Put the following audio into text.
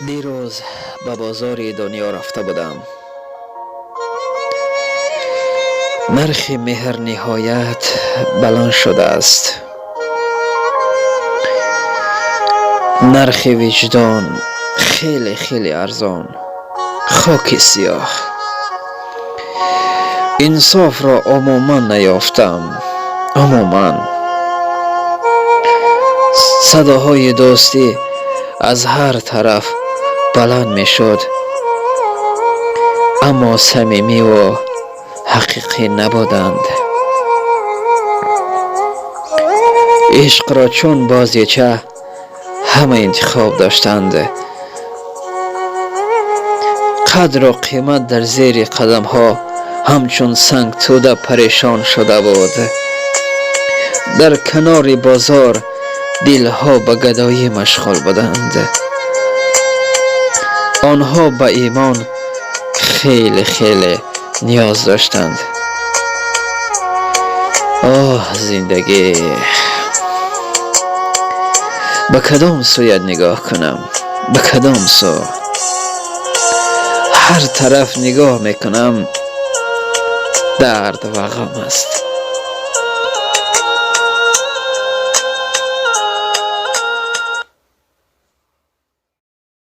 دیروز به بازار دنیا رفته بودم. نرخ مهر نهایت بلند شده است. نرخ وجدان خیلی خیلی ارزان. خاک سیاه. انصاف را عموما نیافتم. عموما صداهای دوستی از هر طرف بلند می شد، اما صمیمی و حقیقی نبودند. عشق را چون بازیچه همه انتخاب داشتند. قدر و قیمت در زیر قدم ها همچون سنگ توده پریشان شده بود. در کنار بازار دلها به گدایی مشغول بودند. آنها به ایمان خیلی خیلی نیاز داشتند. آه زندگی، به کدام سویت نگاه کنم؟ به کدام سو؟ هر طرف نگاه میکنم درد و غم است.